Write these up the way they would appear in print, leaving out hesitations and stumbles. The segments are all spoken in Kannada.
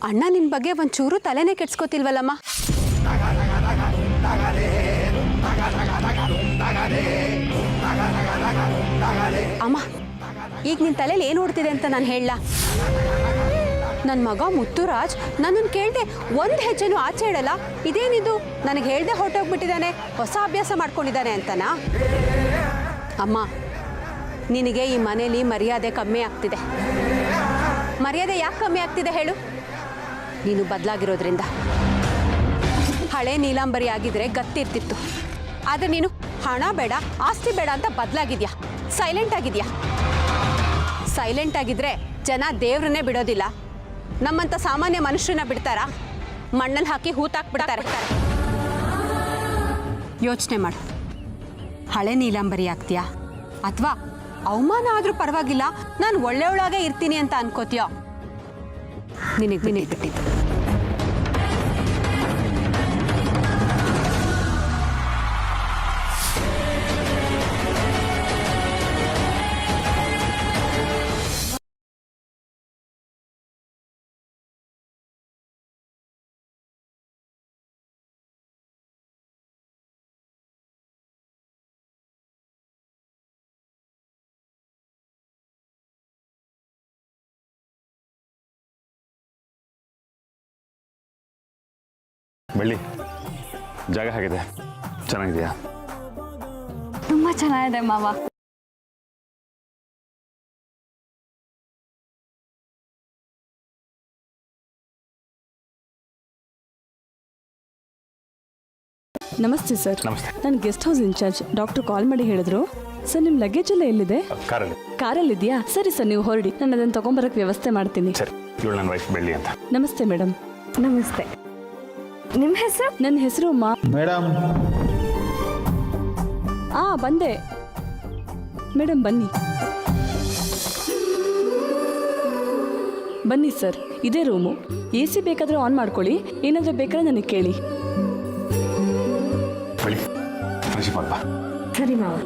ಅಣ್ಣ ನಿನ್ನ ಬಗ್ಗೆ ಒಂಚೂರು ತಲೆನೇ ಕೆಡ್ಸ್ಕೊತಿಲ್ವಲ್ಲಮ್ಮ. ಅಮ್ಮ, ಈಗ ನಿನ್ನ ತಲೆಯಲ್ಲಿ ಏನು ಓಡ್ತಿದೆ ಅಂತ ನಾನು ಹೇಳಲ್ಲ. ನನ್ನ ಮಗ ಮುತ್ತುರಾಜ್ ನನ್ನನ್ನು ಕೇಳದೆ ಒಂದು ಹೆಜ್ಜೆನೂ ಆಚೆ ಇಡಲ್ಲ. ಇದೇನಿದು, ನನಗೆ ಹೇಳ್ದೆ ಹೊರಟೋಗ್ಬಿಟ್ಟಿದ್ದಾನೆ, ಹೊಸ ಅಭ್ಯಾಸ ಮಾಡ್ಕೊಂಡಿದ್ದಾನೆ ಅಂತನಾ? ಅಮ್ಮ, ನಿನಗೆ ಈ ಮನೇಲಿ ಮರ್ಯಾದೆ ಕಮ್ಮಿ ಆಗ್ತಿದೆ. ಮರ್ಯಾದೆ ಯಾಕೆ ಕಮ್ಮಿ ಆಗ್ತಿದೆ ಹೇಳು? ನೀನು ಬದಲಾಗಿರೋದ್ರಿಂದ. ಹಳೆ ನೀಲಾಂಬರಿ ಆಗಿದ್ರೆ ಗತ್ತಿರ್ತಿತ್ತು. ಆದರೆ ನೀನು ಹಣ ಬೇಡ, ಆಸ್ತಿ ಬೇಡ ಅಂತ ಬದಲಾಗಿದ್ಯಾ. ಸೈಲೆಂಟ್ ಆಗಿದ್ಯಾ. ಸೈಲೆಂಟ್ ಆಗಿದ್ರೆ ಜನ ದೇವ್ರನ್ನೇ ಬಿಡೋದಿಲ್ಲ. ನಮ್ಮಂಥ ಸಾಮಾನ್ಯ ಮನುಷ್ಯರನ್ನ ಬಿಡ್ತಾರಾ? ಮಣ್ಣಲ್ಲಿ ಹಾಕಿ ಹೂತಾಕ್ಬಿಡ್ತಾರೆ. ಯೋಚನೆ ಮಾಡು, ಹಳೆ ನೀಲಾಂಬರಿ ಆಗ್ತೀಯಾ ಅಥವಾ ಅವಮಾನ ಆದರೂ ಪರವಾಗಿಲ್ಲ ನಾನು ಒಳ್ಳೆಯವಳಾಗೇ ಇರ್ತೀನಿ ಅಂತ ಅನ್ಕೋತೀಯೋ? ನಿನಗೆ ಬಿಟ್ಟಿದ್ದು. ಬೆಳ್ಳಿ, ಜಾಗ ಹೇಗಿದೆ? ಚೆನ್ನಾಗಿದೆಯಾ? ತುಂಬ ಚೆನ್ನಾಗಿದೆ ಮಾವ. ನಮಸ್ತೆ ಸರ್. ನಮಸ್ತೆ. ನಾನು ಗೆಸ್ಟ್ ಹೌಸ್ ಇನ್ಚಾರ್ಜ್ ಡಾಕ್ಟರ್ ಕಾಲ್ ಮಾಡಿ ಹೇಳಿದ್ರು. ಸರ್, ನಿಮ್ಮ ಲಗೇಜ್ ಎಲ್ಲ ಎಲ್ಲಿದೆ? ಕಾರಲ್ಲಿದೆಯಾ? ಸರಿ ಸರ್, ನೀವು ಹೊರಡಿ, ನಾನು ಅದನ್ನು ತಗೊಂಬರಕ್ಕೆ ವ್ಯವಸ್ಥೆ ಮಾಡ್ತೀನಿ. ಸರಿ. ಇವಳು ನನ್ನ ವೈಫ್ ಬೆಳ್ಳಿ ಅಂತ. ನಮಸ್ತೆ ಮೇಡಮ್. ನಮಸ್ತೆ. ನಿಮ್ಮ ಹೆಸರು? ನನ್ನ ಹೆಸರು ಮೇಡಮ್. ಬಂದೆ ಮೇಡಮ್. ಬನ್ನಿ ಬನ್ನಿ ಸರ್, ಇದೇ ರೂಮು. AC ಬೇಕಾದರೆ ಆನ್ ಮಾಡ್ಕೊಳ್ಳಿ, ಏನಾದರೂ ಬೇಕಾದ್ರೆ ನನಗೆ ಕೇಳಿ. ಬೆಳ್ಳಿ, ಪ್ರಿನ್ಸಿಪಾಲ್ ಬಾ. ಸರಿ ಮಾವ.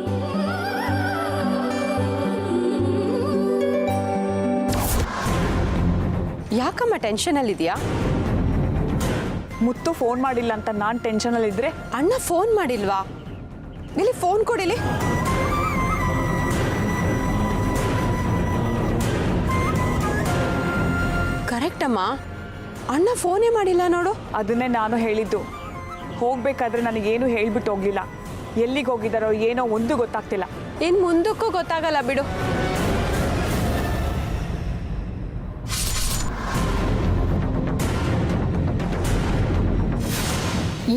ಯಾಕಮ್ಮ ಟೆನ್ಷನಲ್ಲಿದೆಯಾ? ಮುತ್ತು ಫೋನ್ ಮಾಡಿಲ್ಲ ಅಂತ ನಾನು ಟೆನ್ಷನಲ್ಲಿದ್ದರೆ ಅಣ್ಣ ಫೋನ್ ಮಾಡಿಲ್ವಾ? ಇಲ್ಲಿ ಫೋನ್ ಕೊಡಿಲಿ. ಕರೆಕ್ಟ್ ಅಮ್ಮ, ಅಣ್ಣ ಫೋನೇ ಮಾಡಿಲ್ಲ ನೋಡು. ಅದನ್ನೇ ನಾನು ಹೇಳಿದ್ದು. ಹೋಗಬೇಕಾದ್ರೆ ನನಗೇನು ಹೇಳ್ಬಿಟ್ಟು ಹೋಗಲಿಲ್ಲ. ಎಲ್ಲಿಗೆ ಹೋಗಿದ್ದಾರೋ ಏನೋ ಒಂದು ಗೊತ್ತಾಗ್ತಿಲ್ಲ. ಇನ್ನು ಮುಂದಕ್ಕೂ ಗೊತ್ತಾಗಲ್ಲ ಬಿಡು.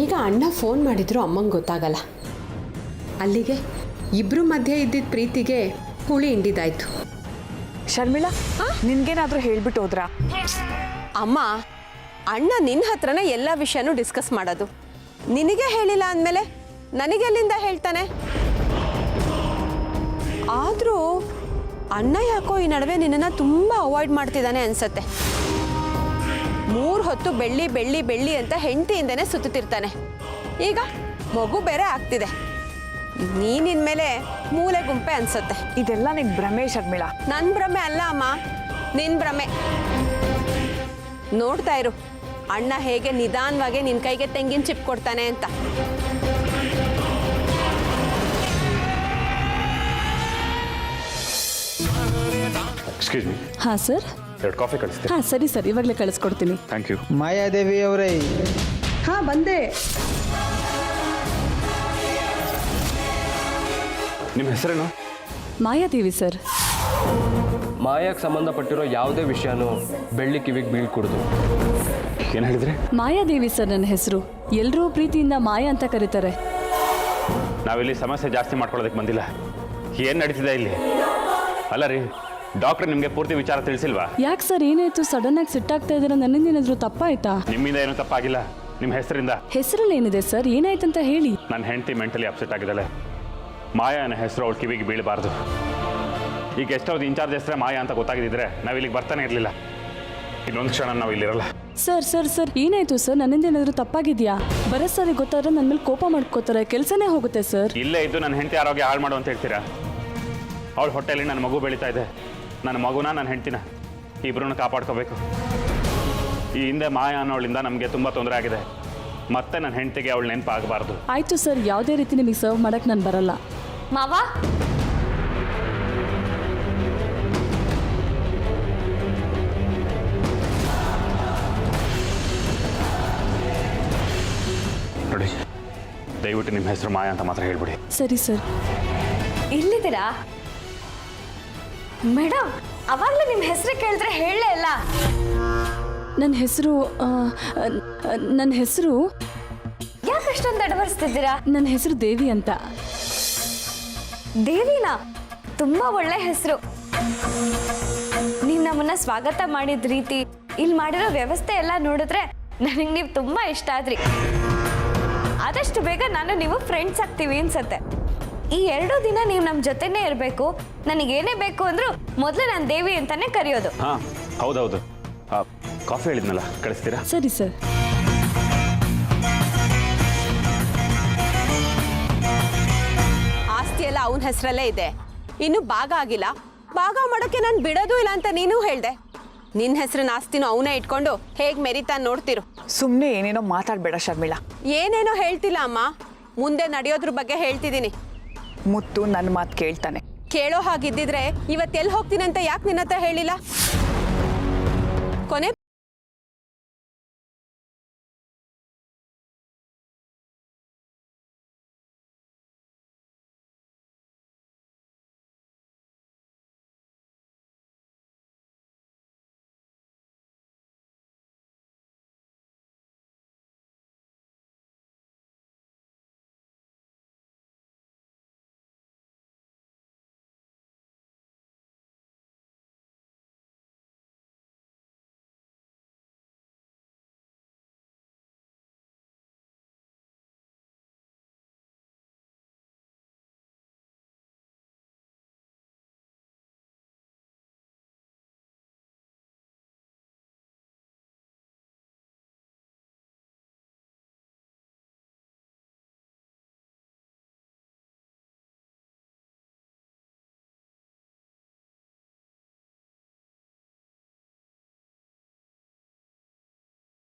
ಈಗ ಅಣ್ಣ ಫೋನ್ ಮಾಡಿದ್ರು ಅಮ್ಮಂಗೆ ಗೊತ್ತಾಗಲ್ಲ. ಅಲ್ಲಿಗೆ ಇಬ್ರು ಮಧ್ಯೆ ಇದ್ದಿದ್ದ ಪ್ರೀತಿಗೆ ಹುಳಿ ಹಿಂಡಿದಾಯ್ತು. ಶರ್ಮಿಳಾ, ನಿನ್ಗೇನಾದರೂ ಹೇಳ್ಬಿಟ್ಟು ಹೋದ್ರಾ? ಅಮ್ಮ, ಅಣ್ಣ ನಿನ್ನ ಹತ್ರನೇ ಎಲ್ಲ ವಿಷಯನೂ ಡಿಸ್ಕಸ್ ಮಾಡೋದು. ನಿನಗೆ ಹೇಳಿಲ್ಲ ಅಂದಮೇಲೆ ನನಗೆಲ್ಲಿಂದ ಹೇಳ್ತಾನೆ? ಆದರೂ ಅಣ್ಣ ಯಾಕೋ ಈ ನಡುವೆ ನಿನ್ನನ್ನು ತುಂಬ ಅವಾಯ್ಡ್ ಮಾಡ್ತಿದ್ದಾನೆ ಅನ್ಸತ್ತೆ. 3 ಹೊತ್ತು ಬೆಳ್ಳಿ ಬೆಳ್ಳಿ ಬೆಳ್ಳಿ ಅಂತ ಹೆಂಡತಿಯಿಂದನೇ ಸುತ್ತುತ್ತಿರ್ತಾನೆ. ಈಗ ಮಗು ಬೇರೆ ಆಗ್ತಿದೆ. ನೀನಿನ್ಮೇಲೆ ಮೂಲೆ ಗುಂಪೆ ಅನ್ಸುತ್ತೆ. ಇದೆಲ್ಲ ನಿನ್ ಭ್ರಮೆ ಶರ್ಮಿಳಾ. ನನ್ನ ಭ್ರಮೆ ಅಲ್ಲ ಅಮ್ಮ, ನಿನ್ನ ಭ್ರಮೆ. ನೋಡ್ತಾ ಇರು ಅಣ್ಣ ಹೇಗೆ ನಿಧಾನವಾಗಿ ನಿನ್ನ ಕೈಗೆ ತೆಂಗಿನ ಚಿಪ್ ಕೊಡ್ತಾನೆ ಅಂತ. Excuse me. ಹಾಂ ಸರ್. 2 ಕಾಫಿ ಕಳಿಸ್ತೀನಿ. ಹಾಂ ಸರಿ ಸರ್, ಇವಾಗಲೇ ಕಳಿಸ್ಕೊಡ್ತೀನಿ. Thank you. ಮಾಯಾದೇವಿ ಅವರೇ. ಹಾಂ, ಬಂದೆ. ನಿಮ್ಮ ಹೆಸರೇನು? ಮಾಯಾದೇವಿ ಸರ್. ಮಾಯಾಕ್ಕೆ ಸಂಬಂಧಪಟ್ಟಿರೋ ಯಾವುದೇ ವಿಷಯನೂ ಬೆಳ್ಳಿ ಕಿವಿಗೆ ಬೀಳ್ಕೊಡ್ದು. ಏನು ಹೇಳಿದ್ರಿ? ಮಾಯಾದೇವಿ ಸರ್ ನನ್ನ ಹೆಸರು. ಎಲ್ಲರೂ ಪ್ರೀತಿಯಿಂದ ಮಾಯಾ ಅಂತ ಕರೀತಾರೆ. ನಾವಿಲ್ಲಿ ಸಮಸ್ಯೆ ಜಾಸ್ತಿ ಮಾಡ್ಕೊಳ್ಳೋದಕ್ಕೆ ಬಂದಿಲ್ಲ. ಏನು ನಡೀತಿದೆ ಇಲ್ಲಿ? ಅಲ್ಲ ರೀ, ಡಾಕ್ಟರ್ ನಿಮಗೆ ಪೂರ್ತಿ ವಿಚಾರ ತಿಳಿಸಿಲ್ವಾ? ಯಾಕೆ ಸರ್, ಏನಾಯ್ತು? ಸಡನ್ ಆಗಿ ಸಿಟ್ಟಾಗ್ತಾ ಇದ್ದೀರಾ? ನನ್ನಿಂದ ಏನಾದರೂ ತಪ್ಪಾಯ್ತಾ? ನಿಮ್ಮಿಂದ ಏನೂ ತಪ್ಪಾಗಿಲ್ಲ, ನಿಮ್ಮ ಹೆಸರಿಂದ. ಹೆಸರಲ್ಲಿ ಏನಿದೆ ಸರ್? ಏನಾಯ್ತಂತ ಹೇಳಿ. ನನ್ನ ಹೆಂಡತಿ ಮೆಂಟಲಿ ಅಪ್ಸೆಟ್ ಆಗಿದ್ದಾಳೆ. ಮಾಯಾ ಅನ್ನೋ ಹೆಸರು ಅವಳು ಕಿವಿಗೆ ಬೀಳಬಾರ್ದು. ಈಗ ಎಷ್ಟೊಂದು ಇನ್ಚಾರ್ಜ್ ಹೆಸರೇ ಮಾಯಾ ಅಂತ ಗೊತ್ತಾಗಿದ್ದರೆ ನಾವು ಇಲ್ಲಿಗೆ ಬರ್ತಾನೆ ಇರಲಿಲ್ಲ. ಇನ್ನೊಂದು ಕ್ಷಣ ನಾವು ಇಲ್ಲಿರಲ್ಲ. ಸರ್ ಸರ್ ಸರ್, ಏನಾಯ್ತು ಸರ್? ನನ್ನಿಂದ ಏನಾದರೂ ತಪ್ಪಾಗಿದೆಯಾ? ಬರೋ ಸರಿ ಗೊತ್ತಾದ್ರೆ ನನ್ನ ಮೇಲೆ ಕೋಪ ಮಾಡ್ಕೋತಾರೆ, ಕೆಲಸನೇ ಹೋಗುತ್ತೆ ಸರ್. ಇಲ್ಲೇ ಇದ್ದು ನನ್ನ ಹೆಂಡತಿ ಆರೋಗ್ಯ ಹಾಳು ಮಾಡು ಅಂತ ಹೇಳ್ತೀರಾ? ಅವಳ ಹೊಟ್ಟೆಯಲ್ಲಿ ನನ್ನ ಮಗು ಬೆಳೀತಾ ಇದೆ. ನನ್ನ ಮಗುನ ನನ್ನ ಹೆಂಡ್ತಿನ ಇಬ್ಬರನ್ನ ಕಾಪಾಡ್ಕೋಬೇಕು. ಈ ಹಿಂದೆ ಮಾಯಾ ಅನ್ನೋಳಿಂದ ನಮಗೆ ತುಂಬ ತೊಂದರೆ ಆಗಿದೆ. ಮತ್ತೆ ನನ್ನ ಹೆಂಡತಿಗೆ ಅವಳು ನೆನಪಾಗಬಾರ್ದು. ಆಯಿತು ಸರ್, ಯಾವುದೇ ರೀತಿ ನಿಮಗೆ ಸರ್ವ್ ಮಾಡೋಕ್ಕೆ ನಾನು ಬರಲ್ಲ. ಮಾವ ನೋಡಿ, ದಯವಿಟ್ಟು ನಿಮ್ಮ ಹೆಸರು ಮಾಯಾ ಅಂತ ಮಾತ್ರ ಹೇಳ್ಬಿಡಿ. ಸರಿ ಸರ್. ಇಲ್ಲಿದ್ದೀರಾ ಮೇಡಮ್? ಅವಾಗಲೇ ನಿಮ್ಮ ಹೆಸರು ಕೇಳಿದ್ರೆ ಹೇಳಲೇ ಇಲ್ಲ. ನನ್ನ ಹೆಸರು ಯಾಕೆ ಅಷ್ಟೊಂದು ತಡವರಿಸ್ತಿದ್ದೀರಾ? ನನ್ನ ಹೆಸರು ದೇವಿ ಅಂತ. ದೇವಿನಾ? ತುಂಬಾ ಒಳ್ಳೆ ಹೆಸರು. ನೀವು ನಮ್ಮನ್ನ ಸ್ವಾಗತ ಮಾಡಿದ ರೀತಿ, ಇಲ್ಲಿ ಮಾಡಿರೋ ವ್ಯವಸ್ಥೆ ಎಲ್ಲ ನೋಡಿದ್ರೆ ನನಗೆ ನೀವು ತುಂಬಾ ಇಷ್ಟ ಆದ್ರಿ. ಆದಷ್ಟು ಬೇಗ ನಾನು ನೀವು ಫ್ರೆಂಡ್ಸ್ ಆಗ್ತೀವಿ ಅನ್ಸತ್ತೆ. ಈ 2 ದಿನ ನೀವು ನಮ್ಮ ಜೊತೆನೇ ಇರಬೇಕು. ನನಗೇನೇ ಬೇಕು ಅಂದ್ರೂ ಮೊದಲು ನಾನು ದೇವಿ ಅಂತಾನೆ ಕರೆಯೋದು. ಹಾಂ, ಹೌದೌದು. ಕಾಫಿ ಹೇಳಿದ್ನಲ್ಲ, ಕಳಿಸ್ತೀರಾ? ಸರಿ ಸರ್. ಆಸ್ತಿ ಎಲ್ಲ ಅವನ ಹೆಸರಲ್ಲೇ ಇದೆ. ಇನ್ನು ಭಾಗ ಆಗಿಲ್ಲ. ಭಾಗ ಮಾಡೋಕ್ಕೆ ನಾನು ಬಿಡೋದು ಇಲ್ಲ ಅಂತ ನೀನು ಹೇಳ್ದೆ. ನಿನ್ನ ಹೆಸರಿನ ಆಸ್ತಿನೂ ಅವನೇ ಇಟ್ಕೊಂಡು ಹೇಗೆ ಮೆರಿತಾ ನೋಡ್ತಿರು. ಸುಮ್ಮನೆ ಏನೇನೋ ಮಾತಾಡಬೇಡ ಶರ್ಮಿಳಾ. ಏನೇನೋ ಹೇಳ್ತಿಲ್ಲ ಅಮ್ಮ, ಮುಂದೆ ನಡೆಯೋದ್ರ ಬಗ್ಗೆ ಹೇಳ್ತಿದ್ದೀನಿ. ಮುತ್ತು ನನ್ನ ಮಾತು ಕೇಳ್ತಾನೆ. ಕೇಳೋ ಹಾಗಿದ್ದಿದ್ರೆ ಇವತ್ತೆಲ್ಲಿ ಹೋಗ್ತೀನಿ ಅಂತ ಯಾಕೆ ನಿನ್ನ ಹತ್ರ ಹೇಳಿಲ್ಲ? ಕೊನೆ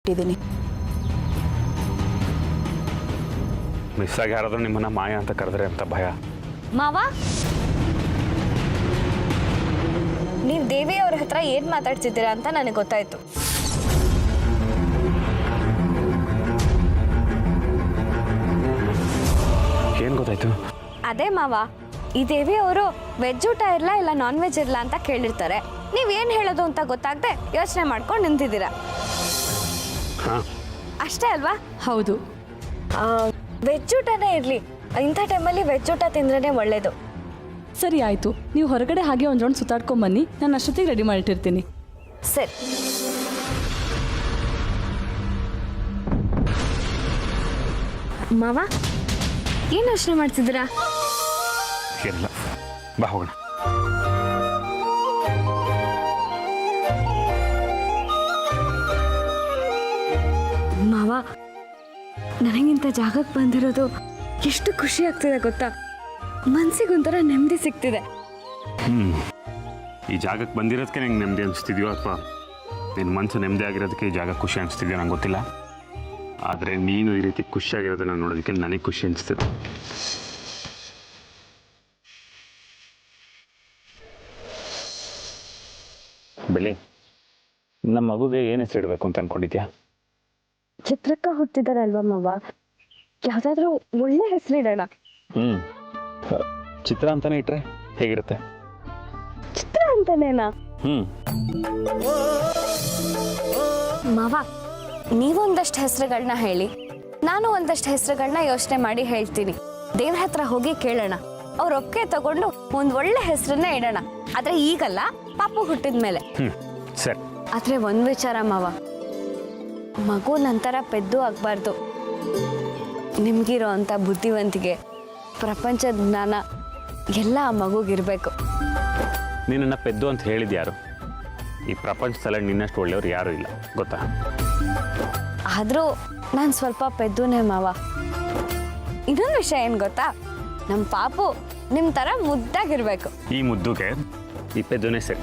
ಇದ್ದೀನಿ. ಮಿಸ್ ಆಗಿ ಯಾರಾದ್ರೂ ನಿಮ್ಮನ್ನ ಮಾಯಾ ಅಂತ ಕರೆದ್ರೆ ಅಂತ ಭಯ. ಮಾವ, ನೀವು ದೇವಿ ಅವ್ರ ಹತ್ರ ಏನ್ ಮಾತಾಡ್ತಿದ್ದೀರಾ ಅಂತ ನನಗೆ ಗೊತ್ತಾಯ್ತು. ಏನು ಗೊತ್ತಾಯ್ತು? ಅದೇ ಮಾವ, ಈ ದೇವಿ ಅವರು ವೆಜ್ ಊಟ ಇರಲ್ಲ ಇಲ್ಲ ನಾನ್ ವೆಜ್ ಇರಲ್ಲ ಅಂತ ಕೇಳಿರ್ತಾರೆ. ನೀವೇನು ಹೇಳೋದು ಅಂತ ಗೊತ್ತಾಗದೆ ಯೋಚನೆ ಮಾಡ್ಕೊಂಡು ನಿಂತಿದ್ದೀರಾ ಅಷ್ಟೇ ಅಲ್ವಾ? ಹೌದು. ವೆಜ್ ಊಟನೇ ಇರಲಿ, ಇಂಥ ಟೈಮಲ್ಲಿ ವೆಜ್ ಊಟ ತಿಂದ್ರೇ ಒಳ್ಳೇದು. ಸರಿ ಆಯಿತು, ನೀವು ಹೊರಗಡೆ ಹಾಗೆ ಒಂದು ರೌಂಡ್ ಸುತ್ತಾಡ್ಕೊಂಬನ್ನಿ, ನಾನು ಅಷ್ಟೊತ್ತಿಗೆ ರೆಡಿ ಮಾಡಿಟ್ಟಿರ್ತೀನಿ. ಸರಿ. ಮಾವ, ಏನು ಯೋಚನೆ ಮಾಡ್ತಿದ್ದೀರಾ? ಏನಿಲ್ಲ, ಬಾ ಹೋಗೋಣ. ಮಾವ, ನನಗಿಂತ ಜಾಗಕ್ಕೆ ಬಂದಿರೋದು ಎಷ್ಟು ಖುಷಿ ಆಗ್ತಿದೆ ಗೊತ್ತಾ? ಮನ್ಸಿಗೊಂಥರ ನೆಮ್ಮದಿ ಸಿಗ್ತಿದೆ. ಈ ಜಾಗಕ್ಕೆ ಬಂದಿರೋದಕ್ಕೆ ನಂಗೆ ನೆಮ್ಮದಿ ಅನಿಸ್ತಿದ್ಯೋ ಅಥವಾ ನಿನ್ನ ಮನಸ್ಸು ನೆಮ್ಮದಿ ಆಗಿರೋದಕ್ಕೆ ಈ ಜಾಗ ಖುಷಿ ಅನಿಸ್ತಿದ್ಯೋ ನಂಗೆ ಗೊತ್ತಿಲ್ಲ. ಆದರೆ ನೀನು ಈ ರೀತಿ ಖುಷಿಯಾಗಿರೋದನ್ನು ನೋಡೋದಕ್ಕೆ ನನಗೆ ಖುಷಿ ಅನಿಸ್ತದೆ. ಬೆಲೆ, ನಮ್ಮ ಮಗುಗೆ ಏನು ಹೆಸರಿಡಬೇಕು ಅಂತ ಅನ್ಕೊಂಡಿದ್ಯಾ? ಚಿತ್ರಕ್ಕ ಹುಟ್ಟಿದಾರಲ್ವಾ ಮಾವ, ಯಾವ್ದಾದ್ರು ಒಳ್ಳೆ ಹೆಸರಿಡೋಣ. ಚಿತ್ರ ಅಂತಾನೆ ಇಟ್ರೆ ಹೇಗಿರುತ್ತೆ? ಚಿತ್ರ ಅಂತಾನೇನಾ? ಮಾವ, ನೀವೊಂದಷ್ಟು ಹೆಸರುಗಳನ್ನ ಹೇಳಿ, ನಾನು ಒಂದಷ್ಟು ಹೆಸರುಗಳನ್ನ ಯೋಚನೆ ಮಾಡಿ ಹೇಳ್ತೀನಿ. ದೇವ್ರ ಹತ್ರ ಹೋಗಿ ಕೇಳೋಣ, ಅವ್ರ ಒಪ್ಪಿಗೆ ತಗೊಂಡು ಒಂದ್ ಒಳ್ಳೆ ಹೆಸರನ್ನ ಇಡೋಣ. ಆದ್ರೆ ಈಗಲ್ಲ, ಪಾಪು ಹುಟ್ಟಿದ್ಮೇಲೆ. ಸರಿ. ಆದ್ರೆ ಒಂದ್ ವಿಚಾರ ಮಾವ, ಮಗು ನಂತರ ಪೆದ್ದು ಆಗ್ಬಾರ್ದು. ನಿಮ್ಗಿರೋ ಅಂತ ಬುದ್ಧಿವಂತಿಕೆ, ಪ್ರಪಂಚದ ಜ್ಞಾನ ಎಲ್ಲ ಆ ಮಗುಗಿರ್ಬೇಕು. ನಿನ್ನನ್ನು ಪೆದ್ದು ಅಂತ ಹೇಳಿದ್ಯಾರು? ಈ ಪ್ರಪಂಚದಲ್ಲಿ ನಿನ್ನಷ್ಟು ಒಳ್ಳೆಯವ್ರು ಯಾರೂ ಇಲ್ಲ, ಗೊತ್ತಾ? ಆದರೂ ನಾನು ಸ್ವಲ್ಪ ಪೆದ್ದುನೇ ಮಾವ. ಇನ್ನೊಂದು ವಿಷಯ ಏನು ಗೊತ್ತಾ, ನಮ್ಮ ಪಾಪು ನಿಮ್ಮ ಥರ ಮುದ್ದಾಗಿರ್ಬೇಕು. ಈ ಮುದ್ದುಗೆ ಈ ಪೆದ್ದುನೇ ಸರಿ.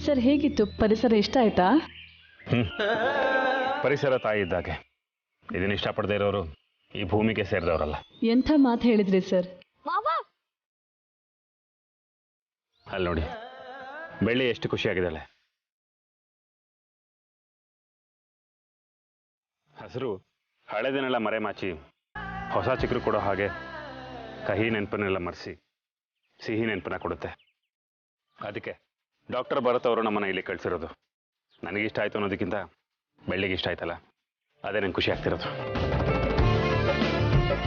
ಸರ್ ಹೇಗಿತ್ತು ಪರಿಸರ ಇಷ್ಟ ಆಯ್ತಾ? ಪರಿಸರ ತಾಯಿ ಇದ್ದಾಗೆ. ಇದನ್ನ ಇಷ್ಟಪಡದೇ ಇರೋರು ಈ ಭೂಮಿಗೆ ಸೇರಿದವರಲ್ಲ. ಎಂಥ ಮಾತು ಹೇಳಿದ್ರಿ ಸರ್. ಅಲ್ಲಿ ನೋಡಿ, ಬೆಳ್ಳಿ ಎಷ್ಟು ಖುಷಿಯಾಗಿದ್ದಾಳೆ. ಹಸಿರು ಹಳೆದನ್ನೆಲ್ಲ ಮರೆಮಾಚಿ ಹೊಸ ಚಿಗುರು ಕೊಡೋ ಹಾಗೆ ಕಹಿ ನೆನಪನ್ನೆಲ್ಲ ಮರೆಸಿ ಸಿಹಿ ನೆನಪನ್ನ ಕೊಡುತ್ತೆ. ಅದಕ್ಕೆ ಡಾಕ್ಟರ್ ಭರತ್ ಅವರು ನಮ್ಮನ್ನ ಇಲ್ಲಿ ಕಳಿಸಿರೋದು. ನನಗಿಷ್ಟ ಆಯ್ತು ಅನ್ನೋದಕ್ಕಿಂತ ಬೆಳ್ಳಿಗೆ ಇಷ್ಟ ಆಯ್ತಲ್ಲ, ಅದೇ ನಂಗೆ ಖುಷಿ ಆಗ್ತಿರೋದು.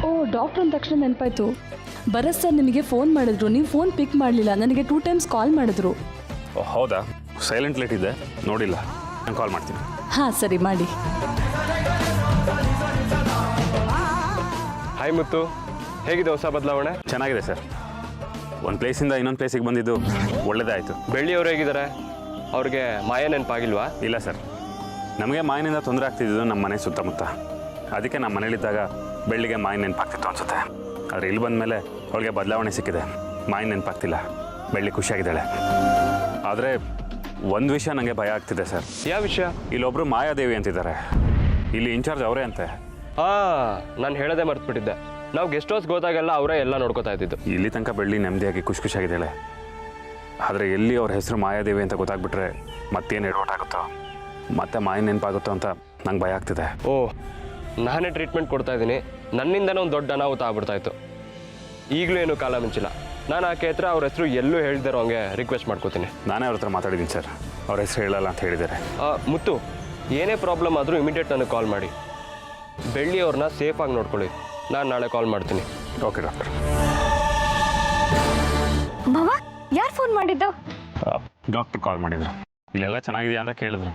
ಓ, ಡಾಕ್ಟರ್ ಅಂದ ತಕ್ಷಣ ನೆನಪಾಯ್ತು. ಭರತ್ ಸರ್ ನಿಮಗೆ ಫೋನ್ ಮಾಡಿದ್ರು, ನೀವು ಫೋನ್ ಪಿಕ್ ಮಾಡಲಿಲ್ಲ. ನನಗೆ 2 times ಕಾಲ್ ಮಾಡಿದ್ರು. ಹೌದಾ? ಸೈಲೆಂಟ್ ಲೇಟ್ ಇದೆ, ನೋಡಿಲ್ಲ. ನಾನು ಕಾಲ್ ಮಾಡ್ತೀನಿ. ಹಾಂ ಸರಿ, ಮಾಡಿ. ಹಾಯ್ ಮುತ್ತು, ಹೇಗಿದೆ ಹೊಸ ಬದಲಾವಣೆ? ಚೆನ್ನಾಗಿದೆ ಸರ್. ಒಂದು ಪ್ಲೇಸಿಂದ ಇನ್ನೊಂದು ಪ್ಲೇಸಿಗೆ ಬಂದಿದ್ದು ಒಳ್ಳೆಯದೇ ಆಯಿತು. ಬೆಳ್ಳಿಯವ್ರು ಹೇಗಿದ್ದಾರೆ? ಅವ್ರಿಗೆ ಮಾಯ ನೆನಪಾಗಿಲ್ವಾ? ಇಲ್ಲ ಸರ್, ನಮಗೆ ಮಾಯಿನಿಂದ ತೊಂದರೆ ಆಗ್ತಿದ್ದು ನಮ್ಮ ಮನೆ ಸುತ್ತಮುತ್ತ. ಅದಕ್ಕೆ ನಮ್ಮ ಮನೇಲಿದ್ದಾಗ ಬೆಳ್ಳಿಗೆ ಮಾಯಿನ ನೆನಪಾಗ್ತಿತ್ತು ಅನ್ಸುತ್ತೆ. ಆದರೆ ಇಲ್ಲಿ ಬಂದ ಮೇಲೆ ಅವಳಿಗೆ ಬದಲಾವಣೆ ಸಿಕ್ಕಿದೆ. ಮಾಯಿನ ನೆನಪಾಗ್ತಿಲ್ಲ, ಬೆಳ್ಳಿ ಖುಷಿಯಾಗಿದ್ದಾಳೆ. ಆದರೆ ಒಂದು ವಿಷಯ ನನಗೆ ಭಯ ಆಗ್ತಿದೆ ಸರ್. ಯಾವ ವಿಷಯ? ಇಲ್ಲೊಬ್ಬರು ಮಾಯಾದೇವಿ ಅಂತಿದ್ದಾರೆ. ಇಲ್ಲಿ ಇನ್ಚಾರ್ಜ್ ಅವರೇ ಅಂತೆ. ನಾನು ಹೇಳೋದೇ ಮರ್ತ್ಬಿಟ್ಟಿದ್ದೆ. ನಾವು ಗೆಸ್ಟ್ ಹೌಸ್ಗೆ ಹೋದಾಗೆಲ್ಲ ಅವರೇ ಎಲ್ಲ ನೋಡ್ಕೋತಾ ಇದ್ದಿದ್ದು. ಇಲ್ಲಿ ತನಕ ಬೆಳ್ಳಿ ನೆಮ್ಮದಿಯಾಗಿ ಖುಷಿಯಾಗಿದ್ದಾಳೆ. ಆದರೆ ಎಲ್ಲಿ ಅವ್ರ ಹೆಸರು ಮಾಯಾದೇವಿ ಅಂತ ಗೊತ್ತಾಗ್ಬಿಟ್ರೆ ಮತ್ತೇನು ಎಡವಟ್ಟಾಗುತ್ತೋ, ಮತ್ತೆ ಮಾಯ ನೆನಪಾಗುತ್ತೋ ಅಂತ ನಂಗೆ ಭಯ ಆಗ್ತಿದೆ. ನಾನೇ ಟ್ರೀಟ್ಮೆಂಟ್ ಕೊಡ್ತಾ ಇದ್ದೀನಿ. ನನ್ನಿಂದನೇ ಒಂದು ದೊಡ್ಡ ಅನಾಹುತ ಆಗ್ಬಿಡ್ತಾಯಿತ್ತು. ಈಗಲೂ ಏನೂ ಕಾಲ ಮಿಂಚಿಲ್ಲ. ನಾನು ಆಕೆ ಹತ್ರ ಅವ್ರ ಹೆಸರು ಎಲ್ಲೂ ಹೇಳಿದಾರೋ ಹಂಗೆ ರಿಕ್ವೆಸ್ಟ್ ಮಾಡ್ಕೋತೀನಿ. ನಾನೇ ಅವ್ರ ಹತ್ರ ಮಾತಾಡಿದ್ದೀನಿ ಸರ್, ಅವ್ರ ಹೆಸರು ಹೇಳಲ್ಲ ಅಂತ ಹೇಳಿದ್ದಾರೆ. ಮುತ್ತು, ಏನೇ ಪ್ರಾಬ್ಲಮ್ ಆದರೂ ಇಮಿಡಿಯೇಟ್ ನನಗೆ ಕಾಲ್ ಮಾಡಿ. ಬೆಳ್ಳಿಯವ್ರನ್ನ ಸೇಫಾಗಿ ನೋಡ್ಕೊಳ್ಳಿ. ನಾನು ನಾಳೆ ಕಾಲ್ ಮಾಡ್ತೀನಿ. Okay doctor. ಮಾವ, ಯಾರು ಫೋನ್ ಮಾಡಿದ್ದು? ಡಾಕ್ಟರ್ ಕಾಲ್ ಮಾಡಿದ್ರು. ಇಲ್ಲೆಲ್ಲ ಚೆನ್ನಾಗಿದೆಯಾ ಅಂತ ಕೇಳಿದ್ರು.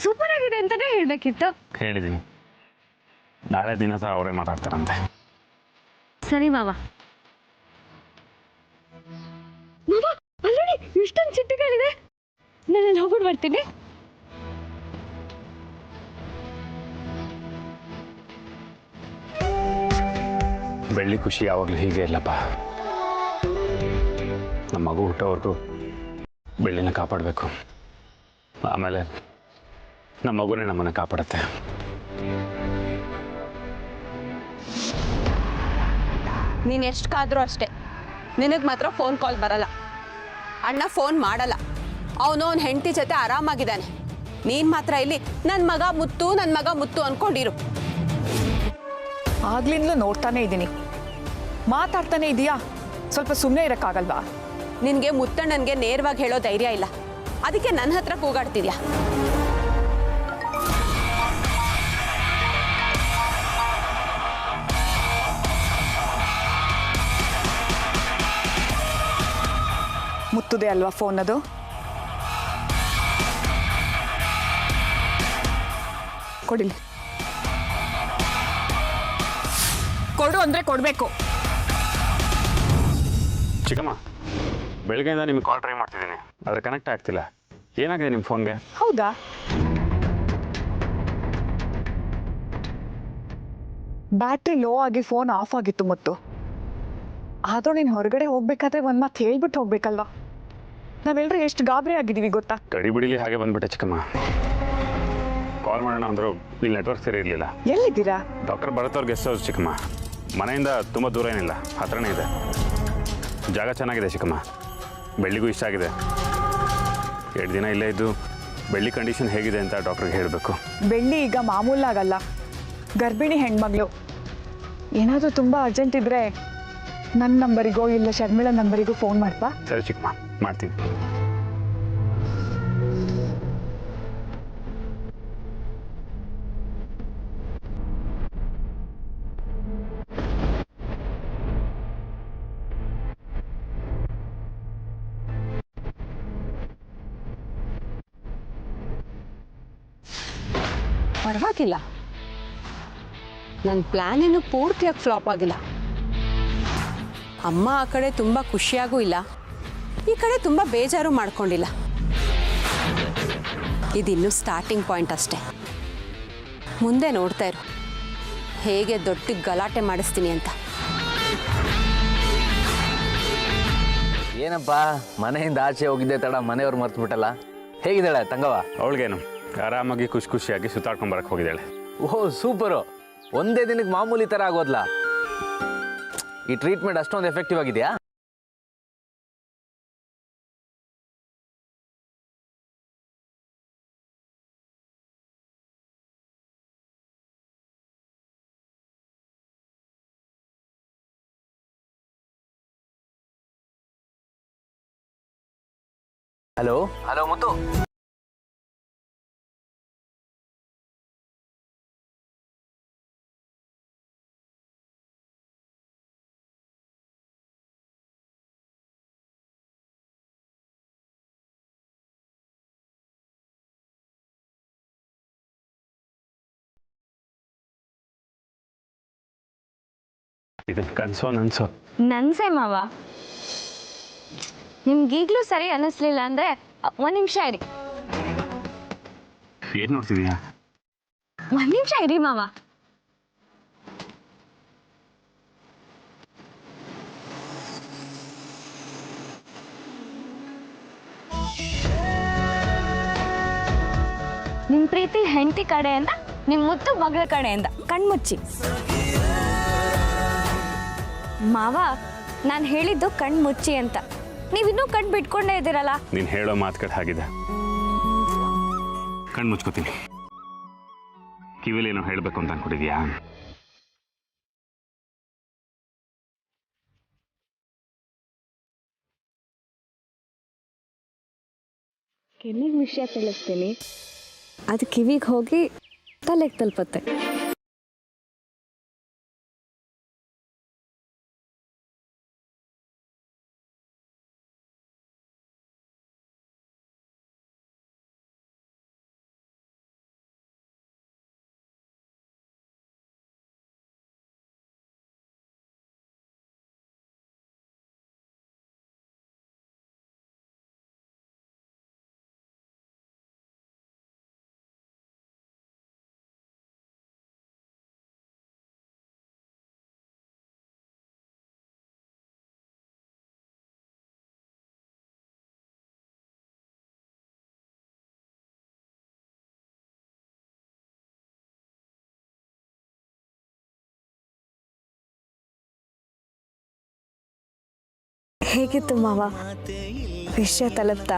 ಸೂಪರ್ ಆಗಿದೆ ಅಂತಾನೆ ಹೇಳ್ಬೇಕಿತ್ತು. ಹೇಳಿದ್ದೀನಿ, ನಾಳೆ ದಿನ ಸಹ ಅವರೇ ಮಾತಾಡ್ತಾರಂತೆ. ಸರಿ ಮಾವ. ಮಾವ, ಅಲ್ಲಡಿ ಇಷ್ಟೊಂದು ಚಿಟ್ಟುಗಳಿದೆ. ನಾನು ಹೋಗ್ಬಿಟ್ಟು ಬರ್ತೀನಿ. ಬೆಳ್ಳಿ ಖುಷಿ ಯಾವಾಗಲೂ ಹೀಗೆ ಇಲ್ಲಪ್ಪ. ನಮ್ಮ ಮಗು ಹುಟ್ಟೋವರೆಗೂ ಬೆಳ್ಳಿನ ಕಾಪಾಡಬೇಕು. ಆಮೇಲೆ ನಮ್ಮ ಮಗುನೇ ನಮ್ಮನ್ನು ಕಾಪಾಡುತ್ತೆ. ನೀನು ಎಷ್ಟು ಕಾದ್ರೂ ಅಷ್ಟೇ, ನಿನಗೆ ಮಾತ್ರ ಫೋನ್ ಕಾಲ್ ಬರಲ್ಲ. ಅಣ್ಣ ಫೋನ್ ಮಾಡಲ್ಲ. ಅವನು ಅವ್ನ ಹೆಂಡತಿ ಜೊತೆ ಆರಾಮಾಗಿದ್ದಾನೆ. ನೀನು ಮಾತ್ರ ಇಲ್ಲಿ ನನ್ನ ಮಗ ಮುತ್ತು ಅಂದ್ಕೊಂಡಿರು. ಆಗ್ಲಿಂದಲೂ ನೋಡ್ತಾನೆ ಇದ್ದೀನಿ, ಮಾತಾಡ್ತಾನೆ ಇದೀಯಾ. ಸ್ವಲ್ಪ ಸುಮ್ಮನೆ ಇರೋಕ್ಕಾಗಲ್ವಾ? ನಿನಗೆ ಮುತ್ತಣ್ಣನಿಗೆ ನೇರವಾಗಿ ಹೇಳೋ ಧೈರ್ಯ ಇಲ್ಲ, ಅದಕ್ಕೆ ನನ್ನ ಹತ್ರ ಕೂಗಾಡ್ತಿದ್ಯಾ. ಮುತ್ತದೆ ಅಲ್ವಾ ಫೋನ್ ಅದು? ಕೊಡಿಲಿ. ಕೊಡು ಅಂದರೆ ಕೊಡಬೇಕು. ಚಿಕ್ಕಮ್ಮ, ಬೆಳಗ್ಗೆಯಿಂದ ನಿಮ್ಗೆ ಕಾಲ್ ಟ್ರೈ ಮಾಡ್ತಿದ್ದೀನಿ, ಆದರೆ ಕನೆಕ್ಟ್ ಆಗ್ತಿಲ್ಲ. ಏನಾಗಿದೆ ನಿಮ್ಮ ಫೋನ್ಗೆ? ಹೌದಾ? ಬ್ಯಾಟ್ರಿ ಲೋ ಆಗಿ ಫೋನ್ ಆಫ್ ಆಗಿತ್ತು ಮತ್ತು. ಆದರೂ ನೀನು ಹೊರಗಡೆ ಹೋಗ್ಬೇಕಾದ್ರೆ ಒಂದು ಮಾತು ಹೇಳ್ಬಿಟ್ಟು ಹೋಗ್ಬೇಕಲ್ವಾ? ನಾವೆಲ್ಲರೂ ಎಷ್ಟು ಗಾಬರಿ ಆಗಿದ್ದೀವಿ ಗೊತ್ತಾ? ಗಡಿ ಬಿಡಿಲಿ ಹಾಗೆ ಬಂದ್ಬಿಟ್ಟೆ ಚಿಕ್ಕಮ್ಮ. ಕಾಲ್ ಮಾಡೋಣ ಅಂದರು, ಇಲ್ಲಿ ನೆಟ್ವರ್ಕ್ ಸರಿ ಇರಲಿಲ್ಲ. ಎಲ್ಲಿದ್ದೀರಾ? ಡಾಕ್ಟರ್ ಭರತ್ ಅವ್ರ ಗೆಸ್ಟ್ ಹೌಸ್ ಚಿಕ್ಕಮ್ಮ. ಮನೆಯಿಂದ ತುಂಬ ದೂರ ಏನಿಲ್ಲ, ಹತ್ರನೇ ಇದೆ. ಜಾಗ ಚೆನ್ನಾಗಿದೆ ಚಿಕ್ಕಮ್ಮ, ಬೆಳ್ಳಿಗೂ ಇಷ್ಟ ಆಗಿದೆ. 2 ದಿನ ಇಲ್ಲೇ ಇದ್ದು ಬೆಳ್ಳಿ ಕಂಡೀಷನ್ ಹೇಗಿದೆ ಅಂತ ಡಾಕ್ಟ್ರಿಗೆ ಹೇಳಬೇಕು. ಬೆಳ್ಳಿ ಈಗ ಮಾಮೂಲಾಗಲ್ಲ, ಗರ್ಭಿಣಿ ಹೆಣ್ಮಗಳು. ಏನಾದರೂ ತುಂಬ ಅರ್ಜೆಂಟ್ ಇದ್ದರೆ ನನ್ನ ನಂಬರಿಗೋ ಇಲ್ಲ ಶರ್ಮಿಳಾ ನಂಬರಿಗೂ ಫೋನ್ ಮಾಡ್ಪಾ. ಸರಿ ಚಿಕ್ಕಮ್ಮ, ಮಾಡ್ತೀನಿ. ಪರವಾಗಿಲ್ಲ, ನನ್ನ ಪ್ಲ್ಯಾನ್ ಏನು ಪೂರ್ತಿಯಾಗಿ ಫ್ಲಾಪ್ ಆಗಿಲ್ಲ. ಅಮ್ಮ ಆ ಕಡೆ ತುಂಬ ಖುಷಿಯಾಗೂ ಇಲ್ಲ, ಈ ಕಡೆ ತುಂಬ ಬೇಜಾರು ಮಾಡ್ಕೊಂಡಿಲ್ಲ. ಇದಿನ್ನೂ ಸ್ಟಾರ್ಟಿಂಗ್ ಪಾಯಿಂಟ್ ಅಷ್ಟೇ. ಮುಂದೆ ನೋಡ್ತಾ ಇರು ಹೇಗೆ ದೊಡ್ಡ ಗಲಾಟೆ ಮಾಡಿಸ್ತೀನಿ ಅಂತ. ಏನಪ್ಪ, ಮನೆಯಿಂದ ಆಚೆ ಹೋಗಿದ್ದೆ ತಡ ಮನೆಯವ್ರು ಮರ್ತ್ಬಿಟ್ಟಲ್ಲ. ಹೇಗಿದ್ದಾಳೆ ತಂಗವ? ಅವಳಿಗೇನು ಆರಾಮಾಗಿ ಖುಷಿ ಖುಷಿಯಾಗಿ ಸುತ್ತಾಡ್ಕೊಂಬರಕ್ಕೆ ಹೋಗಿದ್ದಾಳೆ. ಓಹ್ ಸೂಪರು. ಒಂದೇ ದಿನಕ್ಕೆ ಮಾಮೂಲಿ ಥರ ಆಗೋದ್ಲಾ? ಈ ಟ್ರೀಟ್ಮೆಂಟ್ ಅಷ್ಟೊಂದು ಎಫೆಕ್ಟಿವ್ ಆಗಿದೆಯಾ? ಹಲೋ ಹಲೋ ಮುತ್ತು. ಇದನ್ನು ಕನ್ಸೋ ನನ್ಸೋ ನನ್ಸೆ ಮಾವ. ನಿಮ್ಗೀಗ್ಲೂ ಸರಿ ಅನ್ನಿಸ್ಲಿಲ್ಲ ಅಂದ್ರೆ ಒಂದ್ ನಿಮಿಷ ಇರಿ. ಏನು ನೋಡ್ತಿದೀಯಾ? ಒಂದ್ ನಿಮಿಷ ಇರಿ ಮಾವ. ನಿಮ್ ಪ್ರೀತಿ ಹೆಂಡತಿ ಕಡೆಯಿಂದ, ನಿಮ್ ಮುತ್ತು ಮಗಳ ಕಡೆಯಿಂದ ಕಣ್ಮುಚ್ಚಿ. ಮಾವ, ನಾನು ಹೇಳಿದ್ದು ಕಣ್ಮುಚ್ಚಿ ಅಂತ. ನೀವಿನ್ನೂ ಕಣ್ ಬಿಟ್ಕೊಂಡೇ ಇದ್ದೀರಲ್ಲ. ನೀನು ಹೇಳೋ ಮಾತುಕತೆ ಆಗಿದೆ. ಕಣ್ಣು ಮುಚ್ಕೋತೀನಿ. ಕಿವಿಲೇನೋ ಹೇಳಬೇಕು ಅಂತ ಅನ್ಕೊಂಡಿದ್ಯಾ? ಕೆನ್ನಿಗೆ ವಿಷಯ ತಿಳಿಸ್ತೀನಿ, ಅದು ಕಿವಿಗೆ ಹೋಗಿ ತಲೆಗೆ ತಲುಪುತ್ತೆ. ಹೇಗಿತ್ತು ಮಾವ ವಿಷಯ ತಲುಪ್ತಾ?